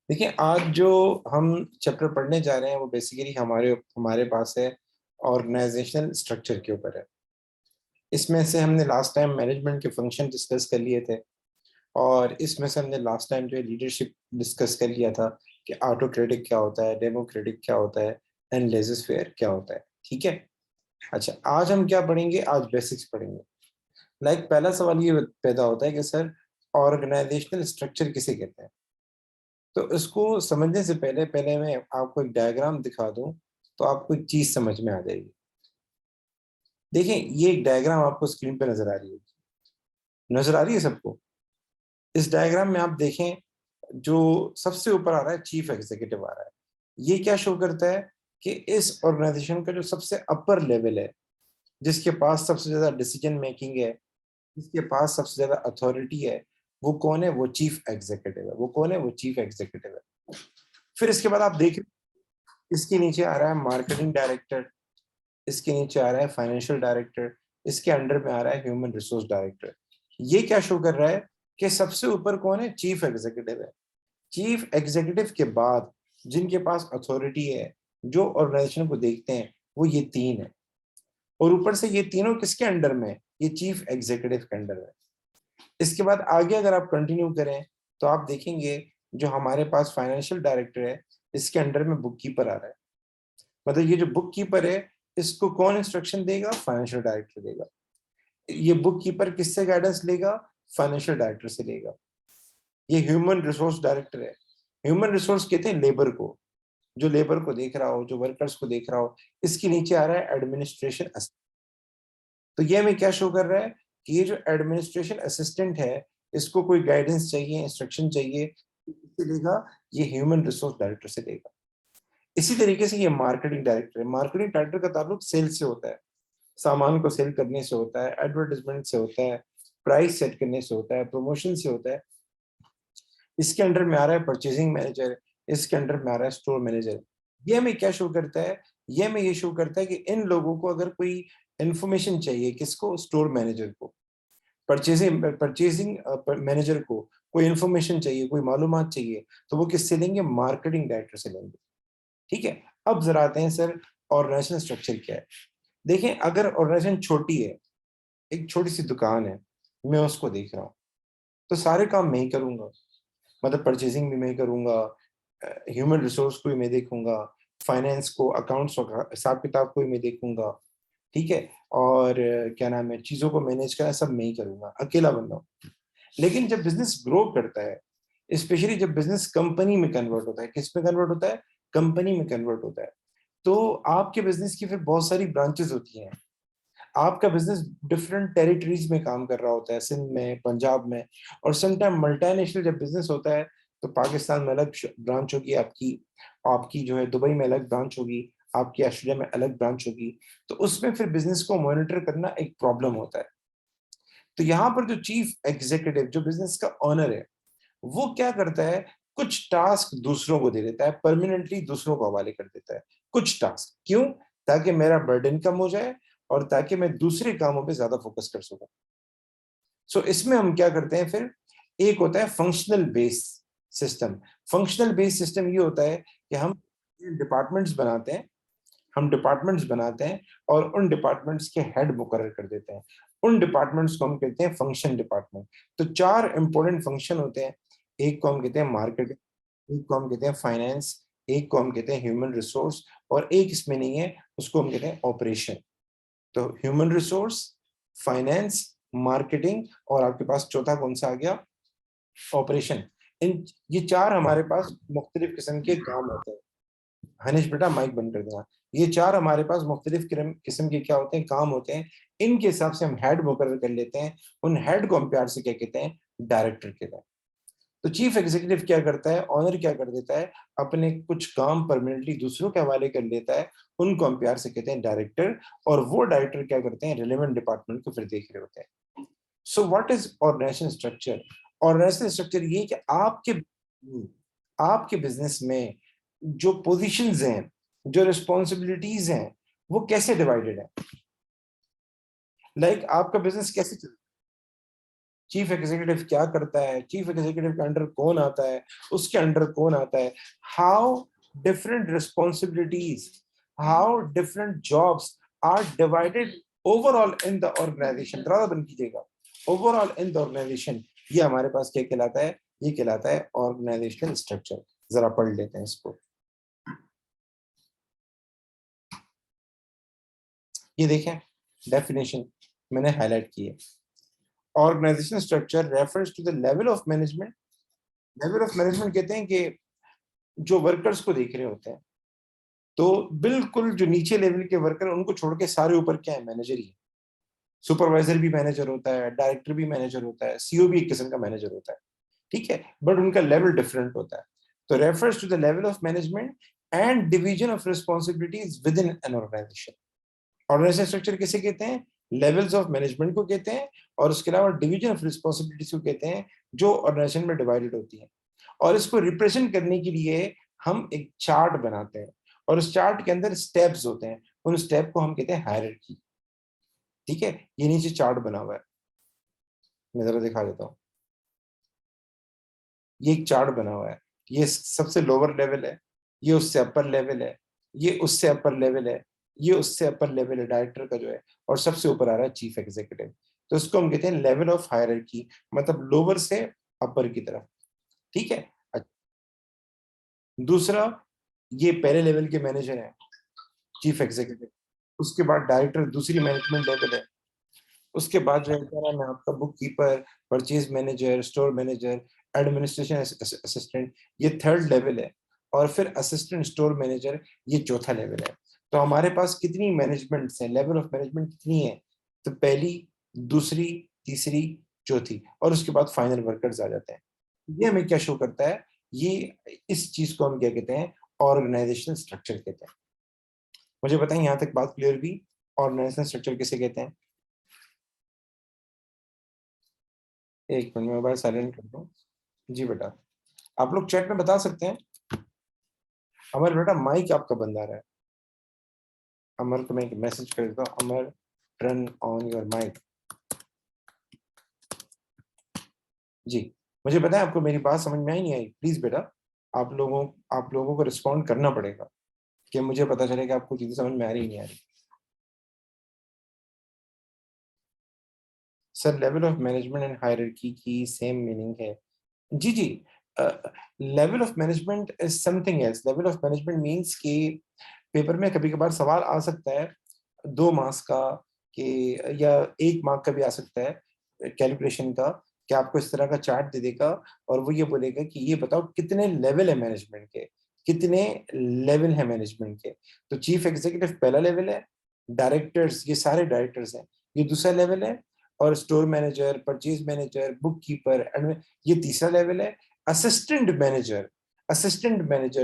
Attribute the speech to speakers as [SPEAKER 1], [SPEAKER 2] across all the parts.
[SPEAKER 1] देखिए, आज जो हम चैप्टर पढ़ने जा रहे हैं वो बेसिकली हमारे हमारे पास है, ऑर्गेनाइजेशनल स्ट्रक्चर के ऊपर है। इसमें से हमने लास्ट टाइम मैनेजमेंट के फंक्शन डिस्कस कर लिए थे, और इसमें से हमने लास्ट टाइम जो है लीडरशिप डिस्कस कर लिया था कि ऑटोक्रेटिक क्या होता है, डेमोक्रेटिक क्या होता है, एंड लेजर फेयर क्या होता है। ठीक है। अच्छा, आज हम क्या पढ़ेंगे? आज बेसिक्स पढ़ेंगे। पहला सवाल ये पैदा होता है कि सर, ऑर्गेनाइजेशनल स्ट्रक्चर किसे कहते हैं? तो इसको समझने से पहले पहले मैं आपको एक डायग्राम दिखा दूं, तो आपको एक चीज समझ में आ जाएगी। देखें, ये एक डायग्राम आपको स्क्रीन पे नजर आ रही है। नजर आ रही है सबको? इस डायग्राम में आप देखें, जो सबसे ऊपर आ रहा है चीफ एग्जीक्यूटिव आ रहा है। ये क्या शो करता है कि इस ऑर्गेनाइजेशन का जो सबसे अपर लेवल है, जिसके पास सबसे ज्यादा डिसीजन मेकिंग है, जिसके पास सबसे ज्यादा अथॉरिटी है, वो कौन है? वो चीफ एग्जीक्यूटिव है। वो कौन है? वो चीफ एग्जीक्यूटिव है। फिर इसके बाद आप देख, इसके नीचे आ रहा है मार्केटिंग डायरेक्टर, इसके नीचे आ रहा है फाइनेंशियल डायरेक्टर, इसके अंडर में आ रहा है ह्यूमन रिसोर्स डायरेक्टर। ये क्या शो कर रहा है कि सबसे ऊपर कौन है? चीफ एग्जीक्यूटिव है। चीफ एग्जीक्यूटिव के बाद जिनके पास अथॉरिटी है, जो ऑर्गेनाइजेशन को देखते हैं, वो ये तीन है। और ऊपर से ये तीनों किसके अंडर में है? ये चीफ एग्जीक्यूटिव के अंडर में। इसके बाद आगे अगर आप कंटिन्यू करें, तो आप देखेंगे जो हमारे पास फाइनेंशियल डायरेक्टर है, इसके अंडर में बुक कीपर आ रहा है। मतलब ये जो बुक कीपर है, इसको कौन इंस्ट्रक्शन देगा? फाइनेंशियल डायरेक्टर देगा। ये बुक कीपर किससे गाइडेंस लेगा? फाइनेंशियल डायरेक्टर से लेगा। ये ह्यूमन रिसोर्स डायरेक्टर है। ह्यूमन रिसोर्स कहते हैं लेबर को, जो लेबर को देख रहा हो, जो वर्कर्स को देख रहा हो। इसके नीचे आ रहा है एडमिनिस्ट्रेशन। तो ये हमें क्या शो कर रहा है कि ये जो एडमिनिस्ट्रेशन असिस्टेंट है, इसको कोई गाइडेंस चाहिए, इंस्ट्रक्शन चाहिए, किससे लेगा? ये ह्यूमन रिसोर्स डायरेक्टर से लेगा। इसी तरीके से ये मार्केटिंग डायरेक्टर है। मार्केटिंग डायरेक्टर का ताल्लुक सेल्स से होता है। सामान को सेल करने से होता है, एडवर्टाइजमेंट से होता है, प्राइस सेट करने से होता है, प्रमोशन से होता है। इसके अंडर में आ रहा है परचेजिंग मैनेजर, इसके अंडर में आ रहा है स्टोर मैनेजर। ये हमें क्या शो करता है? ये हमें ये शो करता है कि इन लोगों को अगर कोई इंफॉर्मेशन चाहिए, किसको? स्टोर मैनेजर को। परचेजिंग परचेजिंग मैनेजर को कोई इंफॉर्मेशन चाहिए, कोई मालूमात चाहिए, तो वो किससे लेंगे? मार्केटिंग डायरेक्टर से लेंगे। ठीक है। अब जरा आते हैं सर, ऑर्गेनाइजेशन स्ट्रक्चर क्या है। देखें, अगर ऑर्गेनाइजेशन छोटी है, एक छोटी सी दुकान है, मैं उसको देख रहा हूँ, तो सारे काम मैं ही करूंगा। मतलब परचेजिंग भी मैं ही करूंगा, ह्यूमन रिसोर्स को भी मैं देखूंगा, फाइनेंस को, अकाउंट्स हिसाब किताब को भी मैं देखूंगा। ठीक है। और क्या नाम है, चीजों को मैनेज करना सब मैं ही करूंगा, अकेला बंदा हूँ। लेकिन जब बिजनेस ग्रो करता है, स्पेशली जब बिजनेस कंपनी में कन्वर्ट होता है, किस में कन्वर्ट होता है? कंपनी में कन्वर्ट होता है। तो आपके बिजनेस की फिर बहुत सारी ब्रांचेस होती हैं। आपका बिजनेस डिफरेंट टेरिटरीज में काम कर रहा होता है, सिंध में, पंजाब में। और समटाइम मल्टीनेशनल जब बिजनेस होता है, तो पाकिस्तान में अलग ब्रांच होगी आपकी, आपकी जो है दुबई में अलग ब्रांच होगी, आपकी ऑस्ट्रेलिया में अलग ब्रांच होगी। तो उसमें फिर बिजनेस को मॉनिटर करना एक प्रॉब्लम होता है। तो यहाँ पर जो चीफ एग्जीक्यूटिव, जो बिजनेस का ऑनर है, वो क्या करता है? कुछ टास्क दूसरों को दे देता है, परमानेंटली दूसरों को हवाले कर देता है। कुछ टास्क क्यों? ताकि मेरा बर्डन कम हो जाए, और ताकि मैं दूसरे कामों पे ज्यादा फोकस कर सकूं। सो इसमें हम क्या करते हैं फिर? एक होता है functional base system. Functional base system ये होता है कि हम डिपार्टमेंट्स बनाते हैं, हम डिपार्टमेंट्स बनाते हैं, और उन डिपार्टमेंट्स के हेड मुकर्रर कर देते हैं। उन डिपार्टमेंट्स को हम कहते हैं फंक्शन डिपार्टमेंट। तो चार इंपॉर्टेंट फंक्शन होते हैं। एक को हम कहते हैं मार्केटिंग, एक को हम कहते हैं फाइनेंस, एक को हम कहते हैं ह्यूमन रिसोर्स, और एक इसमें नहीं है, उसको हम कहते हैं ऑपरेशन। तो ह्यूमन रिसोर्स, फाइनेंस, मार्केटिंग, और आपके पास चौथा कौन सा आ गया? ऑपरेशन। इन ये चार हमारे पास मुख्तलिफ किस्म के काम होते हैं। हनीश बेटा माइक बंद कर देना। ये चार हमारे पास मुख्तलिफ किस्म के क्या होते हैं? काम होते हैं। इनके हिसाब से हम हेड मुकर्रर कर लेते हैं। उन हेड को हम प्यार से क्या कहते हैं? डायरेक्टर कहते हैं। तो चीफ एग्जीक्यूटिव क्या करता है? ऑनर क्या कर देता है? अपने कुछ काम परमानेंटली दूसरों के हवाले कर लेता है। उनको हम प्यार से कहते हैं डायरेक्टर। और वो डायरेक्टर क्या करते हैं? रिलेवेंट डिपार्टमेंट को फिर देख रहे होते हैं। So what is organisation structure? Organisation structure ये है कि आपके बिजनेस में जो पोजीशंस हैं, जो रिस्पॉन्सिबिलिटीज हैं, वो कैसे डिवाइडेड है। आपका बिजनेस कैसे चलता है? चीफ एग्जीक्यूटिव क्या करता है, चीफ एग्जीक्यूटिव के अंडर कौन आता है, उसके अंडर कौन आता है, how different responsibilities, how different jobs are divided overall in the organisation. ज़रा बंद कीजिएगा, ओवरऑल इन द ऑर्गेनाइजेशन, ये हमारे पास क्या कहलाता है, ये कहलाता है ऑर्गेनाइजेशनल स्ट्रक्चर। जरा पढ़ लेते हैं इसको। ये देखें डेफिनेशन मैंने हाईलाइट की है। Organisational structure refers to the level of management. Level of management कहते हैं कि जो वर्कर्स को देख रहे होते हैं, तो बिल्कुल जो नीचे लेवल के वर्कर उनको छोड़ के सारे ऊपर क्या है, मैनेजर ही है। सुपरवाइजर भी मैनेजर होता है, डायरेक्टर भी मैनेजर होता है, सीईओ भी एक किस्म का मैनेजर होता है, ठीक है, बट उनका लेवल डिफरेंट होता है। तो refers to the level of management and division of responsibilities within an organisation. Organisation structure किसे कहते हैं, लेवल्स ऑफ मैनेजमेंट को कहते हैं, और उसके अलावा डिवीजन ऑफ रिस्पॉन्सिबिलिटीज को कहते हैं, जो ऑर्गेनाइजेशन में डिवाइडेड होती है। और इसको रिप्रेजेंट करने के लिए हम एक चार्ट बनाते हैं, और उस चार्ट के अंदर स्टेप्स होते हैं, उन स्टेप को हम कहते हैं हायरार्की। ठीक है, ये नीचे चार्ट बना हुआ है, मैं जरा दिखा देता हूँ। ये एक चार्ट बना हुआ है, ये सबसे लोअर लेवल है, ये उससे अपर लेवल है, ये उससे अपर लेवल है, ये उससे अपर लेवल है डायरेक्टर का जो है, और सबसे ऊपर आ रहा है चीफ एग्जीक्यूटिव। तो इसको हम कहते हैं लेवल ऑफ हायरार्की, मतलब लोअर से अपर की तरफ। ठीक है, दूसरा, ये पहले लेवल के मैनेजर हैं, चीफ एग्जीक्यूटिव। उसके बाद डायरेक्टर दूसरी मैनेजमेंट लेवल है। उसके बाद जो है मैं आपका book keeper, purchase manager, store manager, administration assistant, ये थर्ड लेवल है। और फिर असिस्टेंट स्टोर मैनेजर, ये चौथा लेवल है। तो हमारे पास कितनी मैनेजमेंट्स हैं, लेवल ऑफ मैनेजमेंट कितनी है, तो पहली, दूसरी, तीसरी, चौथी, और उसके बाद फाइनल वर्कर्स आ जाते हैं। ये हमें क्या शो करता है, ये इस चीज को हम क्या कहते हैं, ऑर्गेनाइजेशनल स्ट्रक्चर कहते हैं। मुझे बताएं यहाँ तक बात क्लियर भी, ऑर्गेनाइजेशनल स्ट्रक्चर किसे कहते हैं। एक मिनट में मोबाइल साइलेंट कर दूं। जी बेटा, आप लोग चैट में बता सकते हैं। अमर बेटा, माइक आपका बंद आ रहा है। अमर को मैं एक मैसेज कर देता हूँ, अमर टर्न ऑन योर माइक। जी, मुझे बताएं आपको मेरी बात समझ में आई नहीं आई। प्लीज बेटा, आप लोगों को रिस्पॉन्ड करना पड़ेगा, कि मुझे पता चले कि आपको चीजें समझ में आ रही नहीं आ रही। Sir, level of management and hierarchy की सेम मीनिंग है। जी जी, level of management is something else. Level of management means कि पेपर में कभी कभार सवाल आ सकता है 2 मार्क्स का, कि या 1 मार्क का भी आ सकता है कैलकुलेशन का, कि आपको इस तरह का चार्ट दे देगा, और वो ये बोलेगा कि ये बताओ कितने लेवल है मैनेजमेंट के, कितने लेवल है मैनेजमेंट के। तो चीफ एग्जीक्यूटिव पहला लेवल है, डायरेक्टर्स ये सारे डायरेक्टर्स हैं, ये दूसरा लेवल है, और store manager, purchase manager, book keeper, ये तीसरा लेवल है। असिस्टेंट मैनेजर,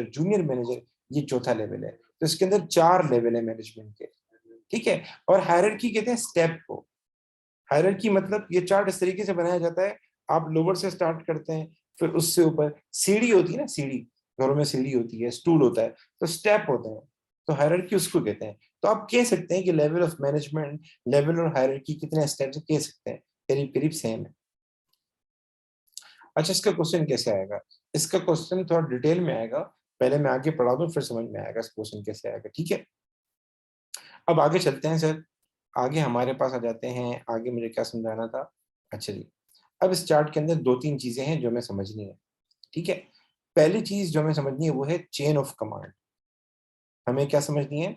[SPEAKER 1] जूनियर मैनेजर, ये चौथा लेवल है। तो इसके अंदर 4 लेवल है मैनेजमेंट के। ठीक है, और हायरार्की कहते हैं स्टेप को। हायरार्की मतलब ये चार्ट इस तरीके से बनाया जाता है, आप लोअर से स्टार्ट करते हैं, फिर उससे ऊपर सीढ़ी होती है ना, सीढ़ी, घरों में सीढ़ी होती है, स्टूल होता है, तो स्टेप होते हैं। तो हायरार्की उसको कहते हैं। तो आप कह सकते हैं कि लेवल ऑफ मैनेजमेंट, लेवल और हायरार्की कितने स्टेप्स कह सकते हैं, करीब करीब सेम है। अच्छा, इसका क्वेश्चन कैसे आएगा, इसका क्वेश्चन थोड़ा डिटेल में आएगा, पहले मैं आगे पढ़ा दूं फिर समझ में आएगा इस क्वेश्चन कैसे आएगा। ठीक है, अब आगे चलते हैं सर। आगे हमारे पास आ जाते हैं, आगे मुझे क्या समझाना था। अच्छा जी, अब इस चार्ट के अंदर 2-3 चीजें हैं जो हमें समझनी है। ठीक है, पहली चीज जो हमें समझनी है वो है चेन ऑफ कमांड। हमें क्या समझनी है,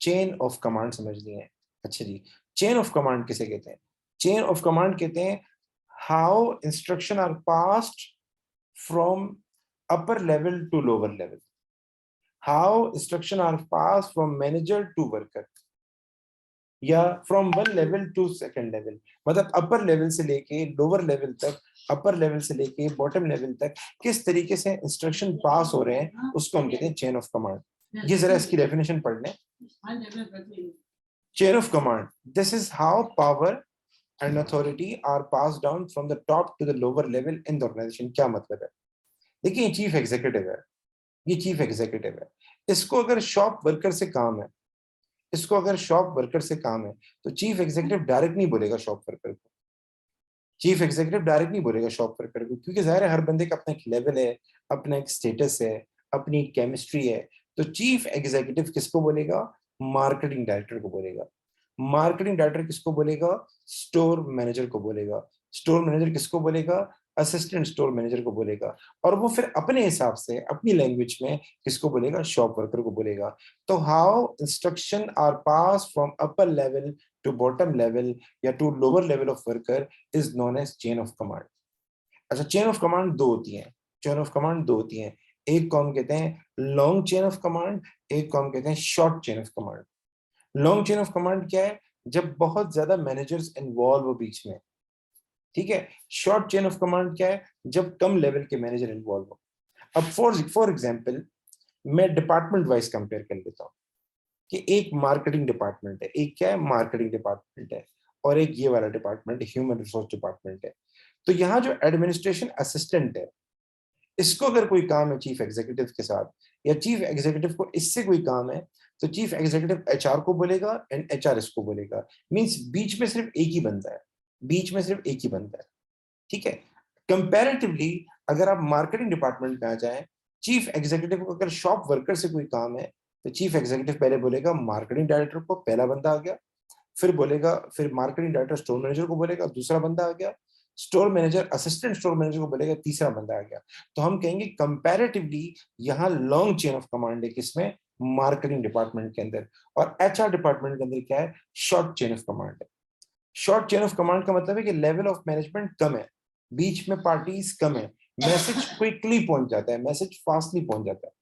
[SPEAKER 1] चेन ऑफ कमांड समझनी है। अच्छा जी, चेन ऑफ कमांड किसे कहते हैं, चेन ऑफ कमांड कहते हैं how instruction are passed from upper level to lower level, how instruction are passed from manager to worker, या from one level to second level, मतलब अपर लेवल से लेके lower level तक, upper level से लेके bottom level तक किस तरीके से इंस्ट्रक्शन पास हो रहे हैं, उसको हम कहते हैं चेन ऑफ कमांड। ये जरा इसकी डेफिनेशन पढ़ लें। Chain of command, this is how power and authority are pass down from the top to the lower level in the organisation. क्या मतलब है, देखिए चीफ एग्जीक्यूटिव है, ये चीफ एग्जीक्यूटिव है, इसको अगर शॉप वर्कर से काम है, इसको अगर शॉप वर्कर से काम है, तो चीफ एग्जीक्यूटिव डायरेक्ट नहीं बोलेगा शॉप वर्कर को, चीफ एग्जीक्यूटिव डायरेक्ट नहीं बोलेगा शॉप वर्कर को, क्योंकि जाहिर है हर बंदे का अपना एक लेवल है, अपना एक स्टेटस है, अपनी केमिस्ट्री है। तो चीफ एग्जीक्यूटिव किसको बोलेगा? मार्केटिंग डायरेक्टर को बोलेगा। मार्केटिंग डायरेक्टर किसको बोलेगा? स्टोर मैनेजर को बोलेगा। स्टोर मैनेजर किसको बोलेगा? असिस्टेंट स्टोर मैनेजर को बोलेगा। और वो फिर अपने हिसाब से अपनी लैंग्वेज में किसको बोलेगा? शॉप वर्कर को बोलेगा। तो how instruction are pass from upper level to bottom level या to lower level of worker is known as chain of command. अच्छा, चेन ऑफ कमांड दो होती है। चेन ऑफ कमांड दो होती है। एक को हम कहते हैं लॉन्ग चेन ऑफ कमांड, एक को हम कहते हैं short chain of command. Long chain of command क्या है? जब बहुत ज्यादा मैनेजर्स इन्वॉल्व हो बीच में, ठीक है। शॉर्ट चेन ऑफ कमांड क्या है? जब कम लेवल के मैनेजर इन्वॉल्व हो। अब फॉर एग्जाम्पल मैं डिपार्टमेंट वाइज कंपेयर कर लेता हूँ कि एक मार्केटिंग डिपार्टमेंट है, एक क्या है? मार्केटिंग डिपार्टमेंट है, और एक ये वाला डिपार्टमेंट ह्यूमन रिसोर्स डिपार्टमेंट है। तो यहाँ जो एडमिनिस्ट्रेशन असिस्टेंट है, इसको अगर कोई काम है चीफ एग्जीक्यूटिव के साथ, या चीफ एग्जीक्यूटिव को इससे कोई काम है, तो चीफ एग्जीक्यूटिव एचआर को बोलेगा एंड एचआर इसको बोलेगा। मींस बीच में सिर्फ एक ही बंदा है, बीच में सिर्फ एक ही बंदा है, ठीक है। कंपैरेटिवली अगर आप मार्केटिंग डिपार्टमेंट में आ जाए, चीफ एग्जीक्यूटिव को अगर शॉप वर्कर से कोई काम है, तो चीफ एग्जीक्यूटिव पहले बोलेगा मार्केटिंग डायरेक्टर को, पहला बंदा आ गया। फिर बोलेगा, फिर मार्केटिंग डायरेक्टर स्टोर मैनेजर को बोलेगा, दूसरा बंदा आ गया। Store manager assistant store manager को बोलेगा, तीसरा बंदा आ गया। तो हम कहेंगे कंपैरेटिवली यहाँ लॉन्ग चेन ऑफ कमांड है किसमें? मार्केटिंग डिपार्टमेंट के अंदर। और एचआर डिपार्टमेंट के अंदर क्या है? शॉर्ट चेन ऑफ कमांड है। शॉर्ट चेन ऑफ कमांड का मतलब है कि लेवल ऑफ मैनेजमेंट कम है, बीच में पार्टीज कम है, मैसेज क्विकली पहुंच जाता है, मैसेज फास्टली पहुंच जाता है।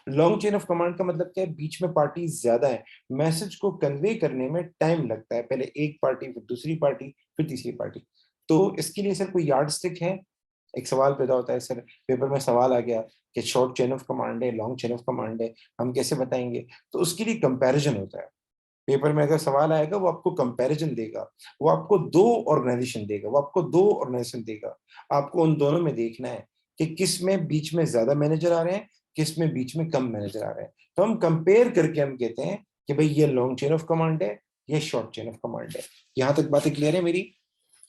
[SPEAKER 1] लॉन्ग चेन ऑफ कमांड का मतलब क्या है? बीच में पार्टीज ज्यादा है, मैसेज को कन्वे करने में टाइम लगता है, पहले एक पार्टी, फिर दूसरी पार्टी, फिर तीसरी पार्टी। तो इसके लिए सर कोई यार्ड स्टिक है? एक सवाल पैदा होता है सर, पेपर में सवाल आ गया कि शॉर्ट चेन ऑफ कमांड है, लॉन्ग चेन ऑफ कमांड है, हम कैसे बताएंगे? तो उसके लिए कंपैरिजन होता है। पेपर में अगर सवाल आएगा, वो आपको कंपैरिजन देगा, वो आपको दो ऑर्गेनाइजेशन देगा, वो आपको दो ऑर्गेनाइजेशन देगा। आपको उन दोनों में देखना है कि किस में बीच में ज्यादा मैनेजर आ रहे हैं, किस में बीच में कम मैनेजर आ रहे हैं। तो हम कंपेयर करके हम कहते हैं कि भाई ये लॉन्ग चेन ऑफ कमांड है, ये शॉर्ट चेन ऑफ कमांड है। यहां तक बातें क्लियर है मेरी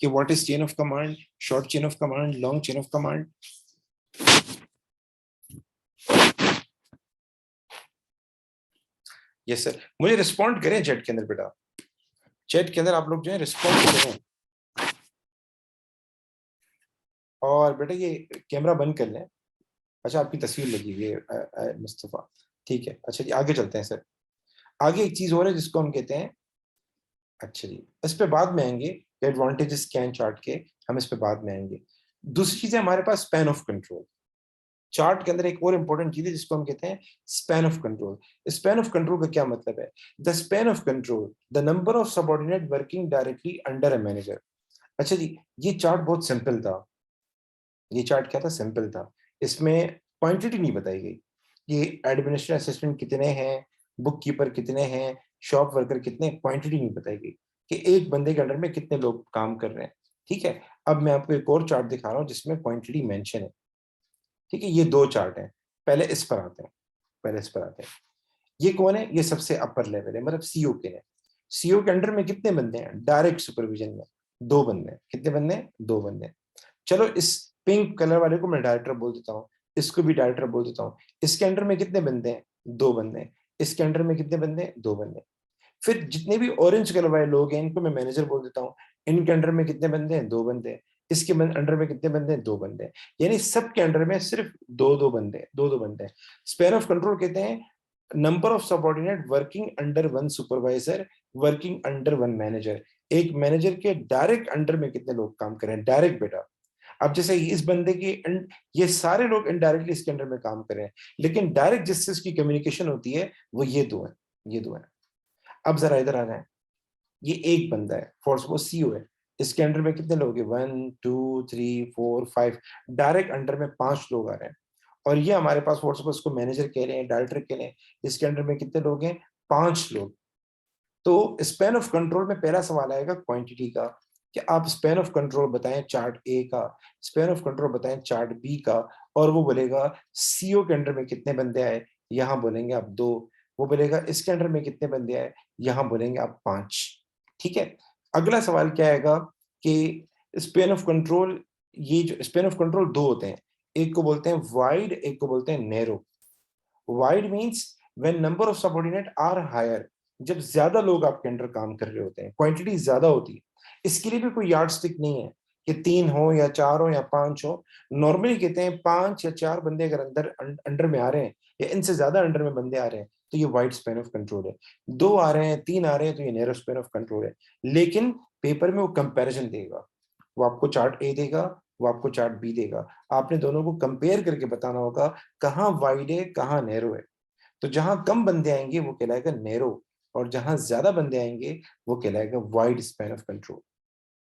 [SPEAKER 1] कि what is chain of command, short chain of command, long chain of command? Yes sir, मुझे रिस्पॉन्ड करें चैट के अंदर बेटा, चैट के अंदर आप लोग जो है रिस्पॉन्ड करें। और बेटा ये कैमरा बंद कर लें। अच्छा, आपकी तस्वीर लगी हुई है मुस्तफा, ठीक है। अच्छा जी, आगे चलते हैं सर। आगे एक चीज और है जिसको हम कहते हैं, अच्छा जी इस पे बाद में आएंगे, एडवांटेजेस क्या हैं चार्ट के, हम इस पे बाद में आएंगे। दूसरी चीज है हमारे पास स्पैन ऑफ कंट्रोल। चार्ट के अंदर एक और इंपॉर्टेंट चीज है जिसको हम कहते हैं span of control. Span of control का क्या मतलब है? The span of control, the number of subordinate working directly under a manager. अच्छा जी, ये चार्ट बहुत सिंपल था। ये चार्ट क्या था? सिंपल था। इसमें क्वांटिटी नहीं बताई गई, ये एडमिनिस्ट्रेटिव असिस्टेंट कितने हैं, बुक कीपर कितने हैं, शॉप वर्कर कितने, क्वांटिटी नहीं बताई गई कि एक बंदे के अंडर में कितने लोग काम कर रहे हैं। ठीक है, अब मैं आपको एक और चार्ट दिखा रहा हूँ जिसमें क्वांटिटी मेंशन है। ठीक है, ये दो चार्ट हैं। पहले इस पर आते हैं, पहले इस पर आते हैं। ये कौन है? ये सबसे अपर लेवल है, मतलब सीईओ के हैं। सीईओ के अंडर में कितने बंदे हैं डायरेक्ट सुपरविजन में? दो बंदे हैं। कितने बंदे हैं? दो बंदे हैं। चलो इस पिंक कलर वाले को मैं डायरेक्टर बोल देता हूँ, इसको भी डायरेक्टर बोल देता हूँ। इसके अंडर में कितने बंदे हैं? दो बंदे हैं। इसके अंडर में कितने बंदे हैं? दो बंदे हैं। फिर जितने भी ऑरेंज कलर वाले लोग हैं इनको मैं मैनेजर बोल देता हूँ। इनके अंडर में कितने बंदे हैं? दो बंदे हैं। इसके अंडर में कितने बंदे हैं? दो बंदे हैं। यानी सबके अंडर में सिर्फ दो दो बंदे हैं, दो दो बंदे हैं। स्पैन ऑफ कंट्रोल कहते हैं number of subordinate working under one supervisor, working under one manager. एक मैनेजर के डायरेक्ट अंडर में कितने लोग काम कर रहे हैं, डायरेक्ट बेटा। अब जैसे इस बंदे की ये सारे लोग इनडायरेक्टली इसके अंडर में काम कर रहे हैं, लेकिन डायरेक्ट जिससे इसकी कम्युनिकेशन होती है वो ये दो है, ये दो है। अब जरा इधर आ जाए, ये एक बंदा है, फॉर सपोज सीईओ है। इसके अंडर में कितने लोग हैं? 1 2 3 4 5, डायरेक्ट अंडर में 5 लोग आ रहे हैं। और ये हमारे पास फॉर सपोज को मैनेजर कह रहे हैं, डायरेक्टर कह रहे हैं, इसके अंडर में कितने लोग हैं? 5 लोग। तो स्पैन ऑफ कंट्रोल में पहला सवाल आएगा क्वांटिटी का, कि आप स्पैन ऑफ कंट्रोल बताएं चार्ट ए का, स्पैन ऑफ कंट्रोल बताएं चार्ट बी का। और वो बोलेगा सीईओ के अंडर में कितने बंदे आए, यहां बोलेंगे आप दो। वो बोलेगा इसके अंडर में कितने बंदे आए, यहां बोलेंगे आप 5। ठीक है, अगला सवाल क्या आएगा कि स्पेन ऑफ कंट्रोल, ये जो स्पेन ऑफ कंट्रोल दो होते हैं, एक को बोलते हैं वाइड, एक को बोलते हैं narrow. Wide means when number of subordinate are higher, जब ज्यादा लोग आपके अंडर काम कर रहे होते हैं, क्वांटिटी ज्यादा होती है। इसके लिए भी कोई यार्ड स्टिक नहीं है कि 3 हो या 4 हो या 5 हो। नॉर्मली कहते हैं 5 या 4 बंदे अगर अंदर अंडर में आ रहे हैं या इनसे ज्यादा अंडर में बंदे आ रहे हैं तो ये वाइड स्पेन ऑफ कंट्रोल है। 2 आ रहे हैं, 3 आ रहे हैं तो ये नैरो स्पेन ऑफ कंट्रोल है। लेकिन पेपर में वो कंपैरिजन देगा, वो आपको चार्ट ए देगा, वो आपको चार्ट बी देगा। आपने दोनों को कंपेयर करके बताना होगा कहाँ वाइड है कहाँ नैरो है। तो जहां कम बंदे आएंगे वो कहलाएगा नैरो, और जहां ज्यादा बंदे आएंगे वो कहलाएगा वाइड स्पैन ऑफ कंट्रोल।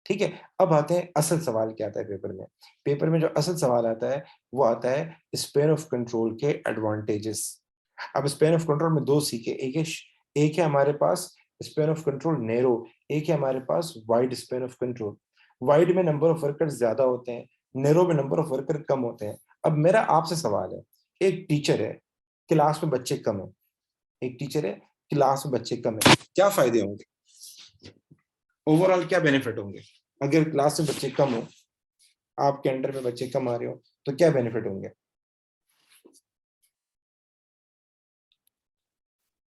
[SPEAKER 1] ठीक है, अब आते हैं असल सवाल क्या आता है पेपर में। पेपर में जो असल सवाल आता है वो आता है स्पैन ऑफ कंट्रोल के एडवांटेजेस। अब स्पैन ऑफ कंट्रोल में दो सीखे, एक है हमारे पास स्पैन ऑफ कंट्रोल नैरो, एक है हमारे पास wide span of control. Wide में नंबर ऑफ वर्कर ज्यादा होते हैं, नैरो में नंबर ऑफ वर्कर कम होते हैं। अब मेरा आपसे सवाल है, एक टीचर है, क्लास में बच्चे कम है, एक टीचर है, क्लास में बच्चे कम है, क्या फायदे होंगे, ओवरऑल क्या बेनिफिट होंगे? अगर क्लास में बच्चे कम हो, आपके अंडर में बच्चे कम आ रहे हो, तो क्या बेनिफिट होंगे?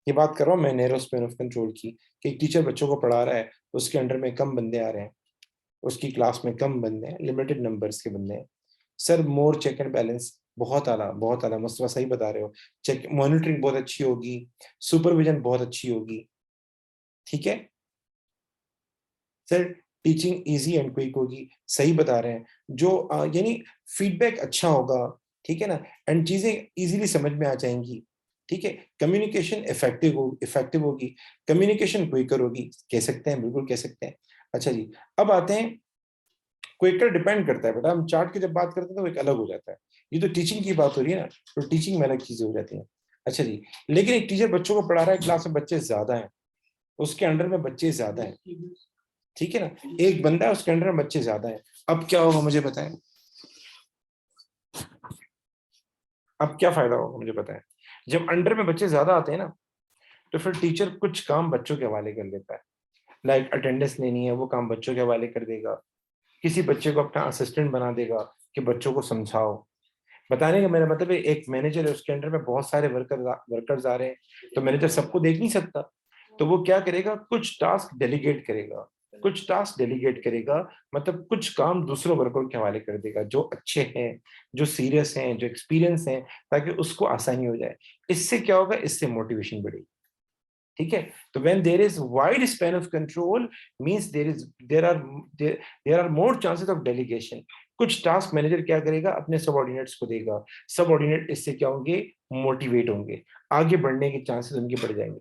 [SPEAKER 1] ये बात कर रहा हूं मैं नैरो स्पैन ऑफ कंट्रोल की, कि एक टीचर बच्चों को पढ़ा रहा है, उसके अंडर में कम बंदे आ रहे हैं, उसकी क्लास में कम बंदे हैं, लिमिटेड नंबर्स के बंदे हैं। Sir more check and balance, बहुत आला मुस्तफा सही बता रहे हो। चेक मॉनिटरिंग बहुत अच्छी होगी, सुपरविजन बहुत अच्छी होगी। ठीक है sir, teaching easy and quick होगी, सही बता रहे हैं। जो यानी फीडबैक अच्छा होगा, ठीक है ना, एंड चीजें इजीली समझ में आ जाएंगी। ठीक है, कम्युनिकेशन इफेक्टिव होगी, कम्युनिकेशन क्विकर होगी, कह सकते हैं, बिल्कुल कह सकते हैं। अच्छा जी, अब आते हैं, क्विकर डिपेंड करता है बेटा, हम चार्ट की जब बात करते हैं तो एक अलग हो जाता है। ये तो टीचिंग की बात हो रही है ना, तो टीचिंग में अलग चीजें हो जाती हैं। अच्छा जी, लेकिन एक टीचर बच्चों को पढ़ा रहा है, क्लास में बच्चे ज्यादा हैं, उसके अंडर में बच्चे ज्यादा हैं, ठीक है ना, एक बंदा है उसके अंडर में बच्चे ज्यादा हैं। अब क्या होगा मुझे बताएं, अब क्या फायदा होगा मुझे बताएं? जब अंडर में बच्चे ज्यादा आते हैं ना, तो फिर टीचर कुछ काम बच्चों के हवाले कर लेता है। लाइक अटेंडेंस लेनी है, वो काम बच्चों के हवाले कर देगा, किसी बच्चे को अपना असिस्टेंट बना देगा कि बच्चों को समझाओ। बताने का मेरा मतलब है, एक मैनेजर है, उसके अंडर में बहुत सारे वर्कर्स आ रहे हैं, तो मैनेजर सबको देख नहीं सकता, तो वो क्या करेगा, कुछ टास्क डेलीगेट करेगा, कुछ टास्क डेलीगेट करेगा, मतलब कुछ काम दूसरों वर्करों के हवाले कर देगा, जो अच्छे हैं, जो सीरियस हैं, जो एक्सपीरियंस हैं, ताकि उसको आसानी हो जाए। इससे क्या होगा, इससे मोटिवेशन बढ़ेगी। ठीक है, तो when there is wide span of control means there are more chances of delegation. कुछ टास्क मैनेजर क्या करेगा, अपने सबऑर्डिनेट्स को देगा, सबऑर्डिनेट इससे क्या होंगे, मोटिवेट होंगे, आगे बढ़ने के चांसेस उनके बढ़ जाएंगे।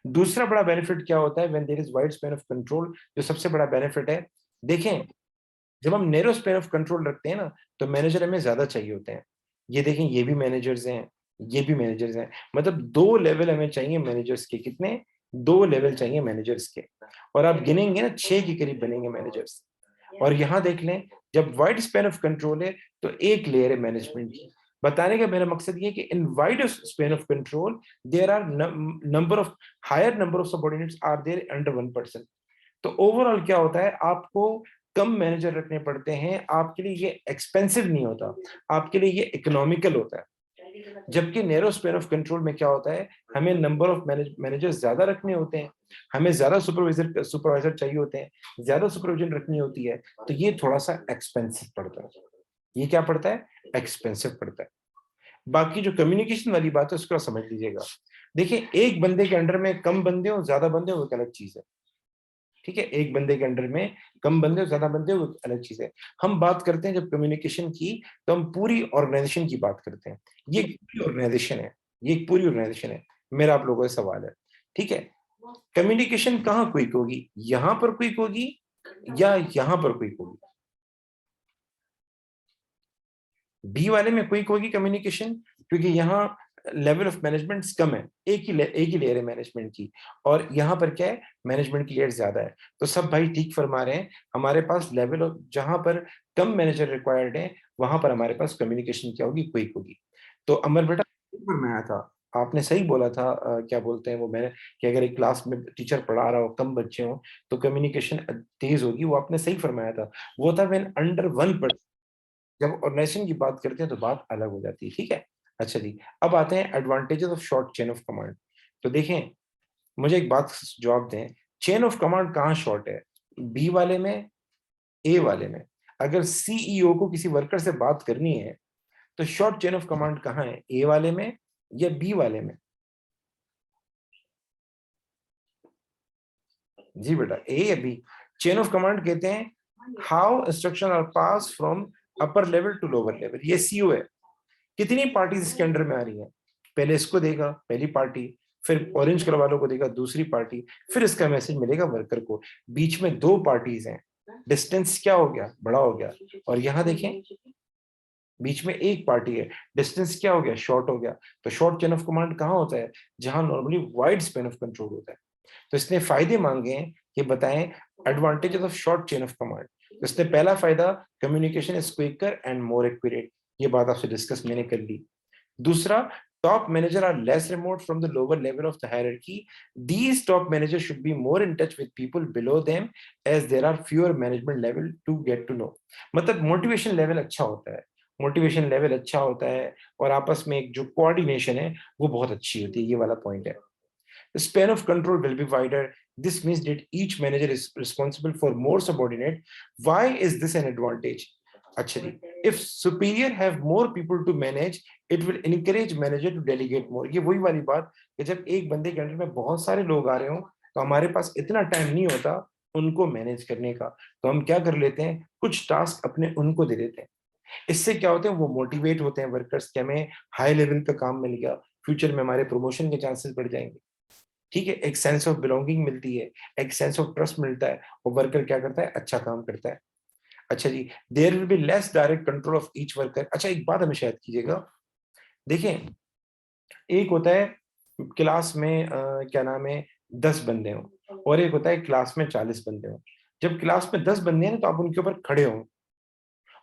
[SPEAKER 1] दूसरा बड़ा बेनिफिट क्या होता है when there is wide span of control, जो सबसे बड़ा बेनिफिट है, देखें, जब हम नैरो स्पैन ऑफ कंट्रोल रखते हैं ना, तो मैनेजर हमें ज्यादा चाहिए होते हैं। ये देखें, ये भी मैनेजर्स हैं, ये भी मैनेजर्स हैं, मतलब 2 लेवल हमें चाहिए मैनेजर्स के। कितने? 2 लेवल चाहिए मैनेजर्स के। और आप गिनेंगे ना, 6 के करीब बनेंगे मैनेजर्स। और यहाँ देख लें, जब वाइड स्पैन ऑफ कंट्रोल है तो एक लेयर है मैनेजमेंट की। बताने का मेरा मकसद ये कि in wide span of control there are number of higher number of subordinates are there under 1%। तो ओवरऑल क्या होता है, आपको कम मैनेजर रखने पड़ते हैं, आपके लिए ये एक्सपेंसिव नहीं होता, आपके लिए ये इकोनॉमिकल होता है। जबकि नैरो स्पैन ऑफ कंट्रोल में क्या होता है, हमें नंबर ऑफ मैनेजर्स ज्यादा रखने होते हैं, हमें ज्यादा सुपरवाइजर चाहिए होते हैं, ज्यादा सुपरविजन रखनी होती है, तो ये थोड़ा सा एक्सपेंसिव पड़ता है। ये क्या पड़ता है, एक्सपेंसिव पड़ता है। बाकी जो कम्युनिकेशन वाली बात है उसको समझ लीजिएगा। देखिए, एक बंदे के अंडर में कम बंदे हो ज्यादा बंदे हो, वो एक अलग चीज है। ठीक है, एक बंदे के अंडर में कम बंदे और ज्यादा बंदे वो अलग चीज है। हम बात करते हैं जब कम्युनिकेशन की, तो हम पूरी ऑर्गेनाइजेशन की बात करते हैं। ये एक पूरी ऑर्गेनाइजेशन है, ये एक पूरी ऑर्गेनाइजेशन है। मेरा आप लोगों से सवाल है, ठीक है, कम्युनिकेशन कहाँ क्विक होगी, यहां पर क्विक होगी या यहां पर क्विक होगी? बी वाले में क्विक होगी कम्युनिकेशन, क्योंकि यहाँ लेवल ऑफ मैनेजमेंट कम है, एक ही लेयर है मैनेजमेंट की, और यहाँ पर क्या है, मैनेजमेंट की लेयर ज्यादा है। तो सब भाई ठीक फरमा रहे हैं, हमारे पास लेवल ऑफ जहां पर कम मैनेजर रिक्वायर्ड है, वहां पर हमारे पास कम्युनिकेशन क्या होगी, क्विक होगी। तो अमर बेटा, फरमाया था, आपने सही बोला था, क्या बोलते हैं वो, मैंने, कि अगर एक क्लास में टीचर पढ़ा रहा हो, कम बच्चे हों, तो कम्युनिकेशन तेज होगी, वो आपने सही फरमाया था। वो था व्हेन अंडर 1%। जब ऑर्गेनाइजेशन की बात करते हैं तो बात अलग हो जाती है, ठीक है। अच्छा जी, अब आते हैं advantages of short chain of command. तो देखें, मुझे एक बात जवाब दें, चेन ऑफ कमांड कहाँ शॉर्ट है, बी वाले में, ए वाले में? अगर सीईओ को किसी वर्कर से बात करनी है तो शॉर्ट चेन ऑफ कमांड कहाँ है, ए वाले में या बी वाले में? जी बेटा, ए या बी? चेन ऑफ कमांड कहते हैं how instruction are pass from upper level to lower level. ये सीओ है। कितनी पार्टीज इसके अंडर में आ रही हैं? पहले इसको देगा पहली पार्टी, फिर ऑरेंज कलर वालों को देगा दूसरी पार्टी, फिर इसका मैसेज मिलेगा वर्कर को। बीच में दो पार्टीज हैं, डिस्टेंस क्या हो गया, बड़ा हो गया। और यहाँ देखें, बीच में एक पार्टी है, डिस्टेंस क्या हो गया, शॉर्ट हो गया। तो शॉर्ट चेन ऑफ कमांड कहाँ होता है, जहां normally wide span of control होता है। तो इसने फायदे मांगे हैं कि बताएं advantages of short chain of command. तो इसने पहला फायदा, communication is quicker and more accurate, ये बात आपसे डिस्कस मैंने कर ली। दूसरा, top manager are less remote from the lower level of the hierarchy. These top managers should be more in touch with people below them as there are fewer management level to get to know. मतलब motivation level अच्छा होता है, motivation level अच्छा होता है, और आपस में एक जो कोऑर्डिनेशन है वो बहुत अच्छी होती है, ये वाला पॉइंट है। The span of control will be wider. This means that each manager is responsible for more subordinate. Why is this an advantage? Actually, if superior have more people to manage, it will encourage manager to delegate more. ये वही वाली बात कि जब एक बंदे के under में बहुत सारे लोग आ रहे हो तो हमारे पास इतना टाइम नहीं होता उनको मैनेज करने का, तो हम क्या कर लेते हैं, कुछ टास्क अपने उनको दे देते हैं। इससे क्या होते हैं, वो मोटिवेट होते हैं वर्कर्स के, हमें हाई लेवल का काम मिल गया, फ्यूचर में हमारे प्रमोशन के चांसेस बढ़ जाएंगे। ठीक है, एक सेंस ऑफ बिलोंगिंग मिलती है, एक सेंस ऑफ ट्रस्ट मिलता है, और वर्कर क्या करता है, अच्छा काम करता है। अच्छा जी, there will be less direct control of each worker. अच्छा, एक बात हमें शायद कीजिएगा, देखें, एक होता है क्लास में क्या नाम है, 10 बंदे हों, और एक होता है क्लास में 40 बंदे हों। जब क्लास में 10 बंदे हैं तो आप उनके ऊपर खड़े हों,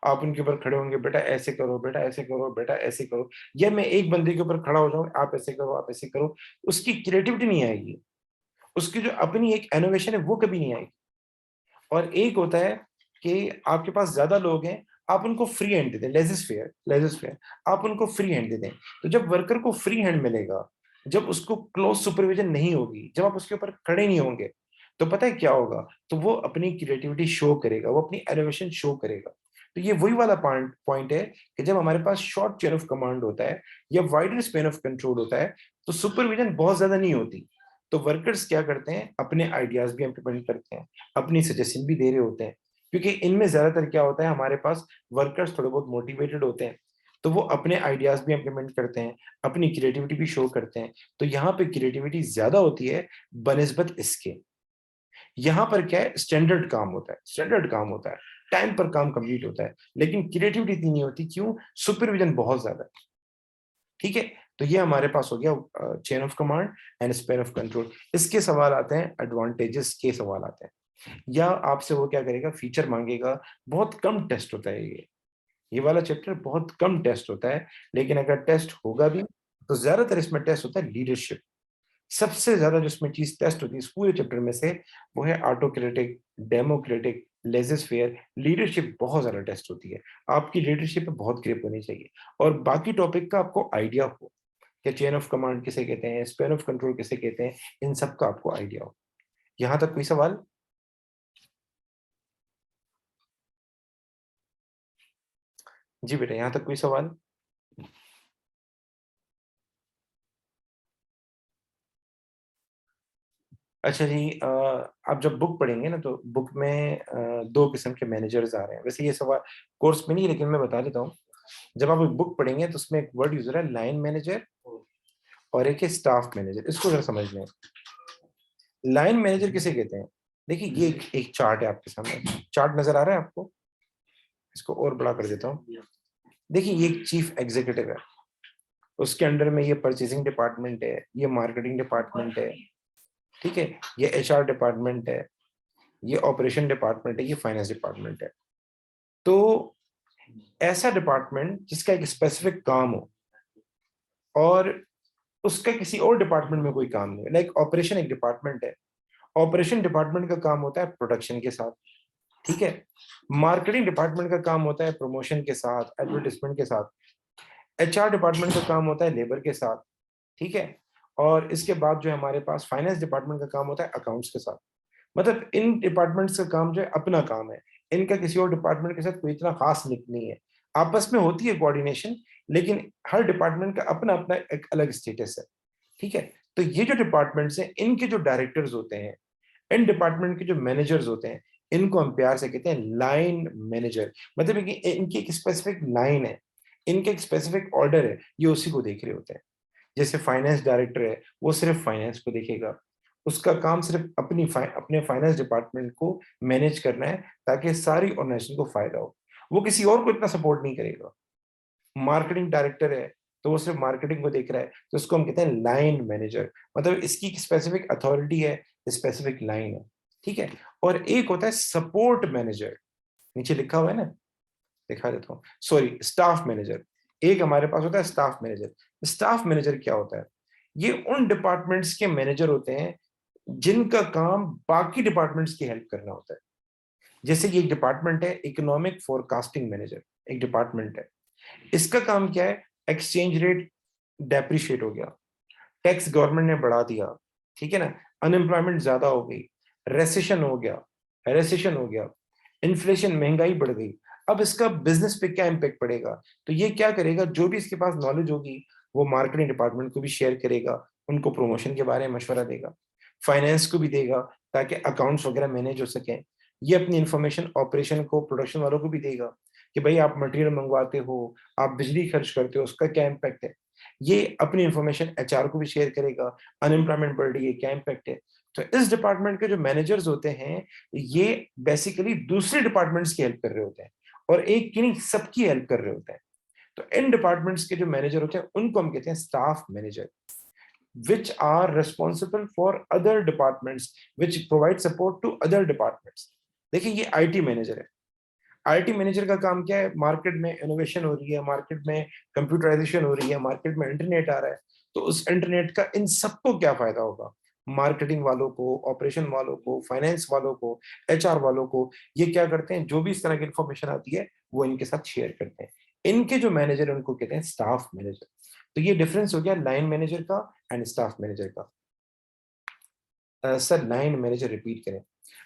[SPEAKER 1] आप उनके ऊपर खड़े होंगे, बेटा ऐसे करो, बेटा ऐसे करो, बेटा ऐसे करो। या मैं एक बंदे के ऊपर खड़ा हो जाऊं, आप ऐसे करो, आप ऐसे करो, उसकी क्रिएटिविटी नहीं आएगी, उसकी जो अपनी एक इनोवेशन है वो कभी नहीं आएगी। और एक होता है कि आपके पास ज्यादा लोग हैं, आप उनको फ्री हैंड दे दें, लेजिस फेयर, लेजिस फेयर, आप उनको फ्री हैंड दे दें। तो जब वर्कर को फ्री हैंड मिलेगा, जब उसको क्लोज सुपरविजन नहीं होगी, जब आप उसके ऊपर खड़े नहीं होंगे, तो पता है क्या होगा, तो वो अपनी क्रिएटिविटी शो करेगा, वो अपनी इनोवेशन शो करेगा। तो ये वही वाला पॉइंट पॉइंट है कि जब हमारे पास शॉर्ट चेन ऑफ कमांड होता है या वाइडर स्पेन ऑफ कंट्रोल होता है, तो सुपरविजन बहुत ज्यादा नहीं होती। तो वर्कर्स क्या करते हैं, अपने आइडियाज भी इम्प्लीमेंट करते हैं, अपनी सजेशन भी दे रहे होते हैं, क्योंकि इनमें ज्यादातर क्या होता है, हमारे पास वर्कर्स थोड़े बहुत मोटिवेटेड होते हैं, तो वो अपने आइडियाज भी इम्प्लीमेंट करते हैं, अपनी क्रिएटिविटी भी शो करते हैं। तो यहाँ पे क्रिएटिविटी ज्यादा होती है बनिस्बत इसके। यहाँ पर क्या है, स्टैंडर्ड काम होता है, स्टैंडर्ड काम होता है, टाइम पर काम कंप्लीट होता है, लेकिन क्रिएटिविटी इतनी नहीं होती। क्यों? सुपरविजन बहुत ज्यादा है। ठीक है, तो ये हमारे पास हो गया chain of command and Spain of control. इसके सवाल आते हैं, एडवांटेजेस के सवाल आते हैं, या आपसे वो क्या करेगा, फीचर मांगेगा। बहुत कम टेस्ट होता है ये वाला चैप्टर बहुत कम टेस्ट होता है, लेकिन अगर टेस्ट होगा भी तो ज्यादातर इसमें टेस्ट होता है लीडरशिप। सबसे ज्यादा जिसमें चीज टेस्ट होती है इस पूरे चैप्टर में से, वो है ऑटोक्रेटिक, डेमोक्रेटिक, लेजिस फेयर। लीडरशिप बहुत ज्यादा टेस्ट होती है, आपकी लीडरशिप पे बहुत ग्रिप होनी चाहिए, और बाकी टॉपिक का आपको आइडिया हो, कि चेन ऑफ कमांड किसे कहते हैं, स्पेन ऑफ कंट्रोल किसे कहते हैं, इन सब का आपको आइडिया हो। यहां तक कोई सवाल? जी बेटा, यहां तक कोई सवाल? अच्छा जी, आप जब बुक पढ़ेंगे ना, तो बुक में दो किस्म के मैनेजर्स आ रहे हैं। वैसे ये सवाल कोर्स में नहीं, लेकिन मैं बता देता हूँ। जब आप एक बुक पढ़ेंगे तो उसमें एक वर्ड यूज हो रहा है, लाइन मैनेजर, और एक है स्टाफ मैनेजर। इसको जरा समझ लें। लाइन मैनेजर किसे कहते हैं? देखिए, ये एक चार्ट है आपके सामने, चार्ट नजर आ रहा है आपको? इसको और बड़ा कर देता हूँ। देखिए, ये एक चीफ एग्जीक्यूटिव है, उसके अंडर में ये परचेसिंग डिपार्टमेंट है, ये मार्केटिंग डिपार्टमेंट है, ठीक है, ये एचआर डिपार्टमेंट है, ये ऑपरेशन डिपार्टमेंट है, ये फाइनेंस डिपार्टमेंट है। तो ऐसा डिपार्टमेंट जिसका एक स्पेसिफिक काम हो, और उसका किसी और डिपार्टमेंट में कोई काम नहीं है। लाइक ऑपरेशन एक डिपार्टमेंट है, ऑपरेशन डिपार्टमेंट का काम होता है प्रोडक्शन के साथ, ठीक है। मार्केटिंग डिपार्टमेंट का काम होता है प्रमोशन के साथ, एडवर्टाइजमेंट के साथ। एचआर डिपार्टमेंट का काम होता है लेबर के साथ, ठीक है। और इसके बाद जो है हमारे पास फाइनेंस डिपार्टमेंट का काम होता है अकाउंट्स के साथ। मतलब इन डिपार्टमेंट्स का काम जो है अपना काम है, इनका किसी और डिपार्टमेंट के साथ कोई इतना खास लिंक नहीं है। आपस में होती है कोऑर्डिनेशन, लेकिन हर डिपार्टमेंट का अपना अपना एक अलग स्टेटस है, ठीक है। तो ये जो डिपार्टमेंट्स हैं, इनके जो डायरेक्टर्स होते हैं, इन डिपार्टमेंट के जो मैनेजर्स होते हैं, इनको हम प्यार से कहते हैं लाइन मैनेजर। मतलब कि इनकी एक स्पेसिफिक लाइन है, इनके एक स्पेसिफिक ऑर्डर है, ये उसी को देख रहे होते हैं। जैसे फाइनेंस डायरेक्टर है, वो सिर्फ फाइनेंस को देखेगा, उसका काम सिर्फ अपने फाइनेंस डिपार्टमेंट को मैनेज करना है, ताकि सारी ऑर्गेनाइजेशन को फायदा हो। वो किसी और को इतना सपोर्ट नहीं करेगा। मार्केटिंग डायरेक्टर है, तो वो सिर्फ मार्केटिंग को देख रहा है, तो उसको हम कहते हैं लाइन मैनेजर। मतलब इसकी स्पेसिफिक अथॉरिटी है, स्पेसिफिक लाइन है, ठीक है। और एक होता है सपोर्ट मैनेजर, नीचे लिखा हुआ है ना, दिखा देता हूँ, सॉरी, स्टाफ मैनेजर। एक हमारे पास होता है स्टाफ मैनेजर। स्टाफ मैनेजर क्या होता है? ये उन डिपार्टमेंट्स के मैनेजर होते हैं जिनका काम बाकी डिपार्टमेंट्स की हेल्प करना होता है। जैसे कि एक डिपार्टमेंट है इकोनॉमिक फोरकास्टिंग मैनेजर, एक डिपार्टमेंट है। इसका काम क्या है? एक्सचेंज रेट डेप्रिशिएट हो गया, टैक्स गवर्नमेंट ने बढ़ा दिया, ठीक है ना, अनएम्प्लॉयमेंट ज्यादा हो गई, रेसेशन हो गया, इन्फ्लेशन, महंगाई बढ़ गई। अब इसका बिजनेस पे क्या इम्पेक्ट पड़ेगा? तो ये क्या करेगा, जो भी इसके पास नॉलेज होगी वो मार्केटिंग डिपार्टमेंट को भी शेयर करेगा, उनको प्रमोशन के बारे में मशवरा देगा, फाइनेंस को भी देगा ताकि अकाउंट्स वगैरह मैनेज हो सके। ये अपनी इंफॉर्मेशन ऑपरेशन को, प्रोडक्शन वालों को भी देगा कि भाई आप मटेरियल मंगवाते हो, आप बिजली खर्च करते हो, उसका क्या इम्पैक्ट है। ये अपनी इंफॉर्मेशन एचआर को भी शेयर करेगा, अनएम्प्लॉयमेंट बढ़ रही है, क्या इम्पैक्ट है। तो इस डिपार्टमेंट के जो मैनेजर्स होते हैं, ये बेसिकली दूसरे डिपार्टमेंट्स की हेल्प कर रहे होते हैं, और एक की नहीं, सबकी हेल्प कर रहे होते हैं। तो इन डिपार्टमेंट्स के जो मैनेजर होते हैं उनको हम कहते हैं staff manager, which are responsible for other departments, which provide support to other departments। देखिए ये आईटी मैनेजर है। आईटी मैनेजर का काम क्या है? मार्केट में इनोवेशन हो रही है, मार्केट में कंप्यूटराइजेशन हो रही है, मार्केट में इंटरनेट आ रहा है, तो उस इंटरनेट का इन सबको क्या फायदा होगा? मार्केटिंग वालों को, ऑपरेशन वालों को, फाइनेंस वालों को, एचआर वालों को। ये क्या करते हैं, जो भी इस तरह की इंफॉर्मेशन आती है वो इनके साथ शेयर करते हैं। इनके जो मैनेजर है उनको कहते हैं स्टाफ मैनेजर। तो ये डिफरेंस हो गया लाइन मैनेजर का एंड स्टाफ मैनेजर का। सर लाइन मैनेजर रिपीट करें।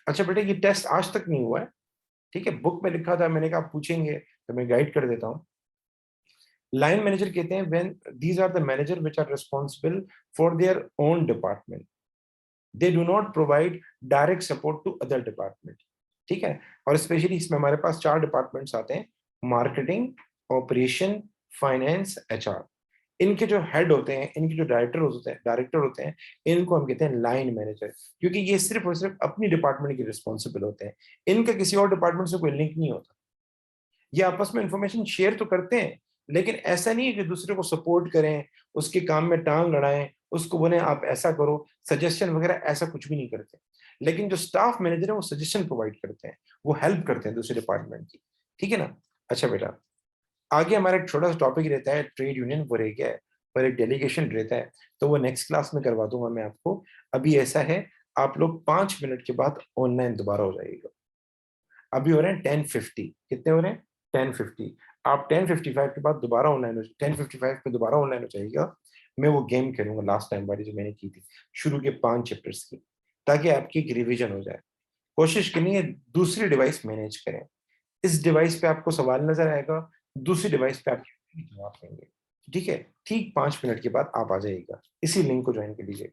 [SPEAKER 1] अच्छा बेटा, ये टेस्ट आज तक नहीं हुआ है, ठीक है। बुक में लिखा था, मैंने कहा आप पूछेंगे तो मैं गाइड कर देता हूँ। लाइन मैनेजर कहते हैं when these are the manager which are responsible for their own department, they do not provide direct support to other department, ठीक है। और स्पेशली इसमें हमारे पास 4 डिपार्टमेंट्स आते हैं, मार्केटिंग, ऑपरेशन, फाइनेंस, एचआर। इनके जो हेड होते हैं, इनके जो डायरेक्टर होते हैं, इनको हम कहते हैं लाइन मैनेजर, क्योंकि ये सिर्फ और सिर्फ अपनी डिपार्टमेंट के रिस्पॉन्सिबल होते हैं। इनका किसी और डिपार्टमेंट से कोई लिंक नहीं होता। ये आपस में इंफॉर्मेशन शेयर तो करते हैं, लेकिन ऐसा नहीं है कि दूसरे को सपोर्ट करें, उसके काम में टांग लड़ाएं, उसको बोले आप ऐसा करो, सजेशन वगैरह ऐसा कुछ भी नहीं करते। लेकिन जो स्टाफ मैनेजर है वो सजेशन प्रोवाइड करते हैं, वो हेल्प करते हैं दूसरे डिपार्टमेंट की, ठीक है ना। अच्छा बेटा, आगे हमारा एक छोटा सा टॉपिक रहता है ट्रेड यूनियन, वो रह गया है, और एक डेलीगेशन रहता है, तो वो नेक्स्ट क्लास में करवा दूंगा मैं आपको। अभी ऐसा है, आप लोग 5 मिनट के बाद ऑनलाइन दोबारा हो जाइएगा। अभी हो रहे हैं 10:50, कितने हो रहे हैं? 10:50। आप 10:55 के बाद दोबारा ऑनलाइन हो, 10:55 पे दोबारा ऑनलाइन हो जाइएगा। मैं वो गेम खेलूंगा लास्ट टाइम वाली जो मैंने की थी, शुरू के 5 चैप्टर्स की, ताकि आपकी एक रिवीजन हो जाए। कोशिश करनी है दूसरी डिवाइस मैनेज करें। इस डिवाइस पे आपको सवाल नजर आएगा, दूसरी डिवाइस पे आप जवाब देंगे, ठीक है। ठीक 5 मिनट के बाद आप आ जाइएगा, इसी लिंक को ज्वाइन कर लीजिए।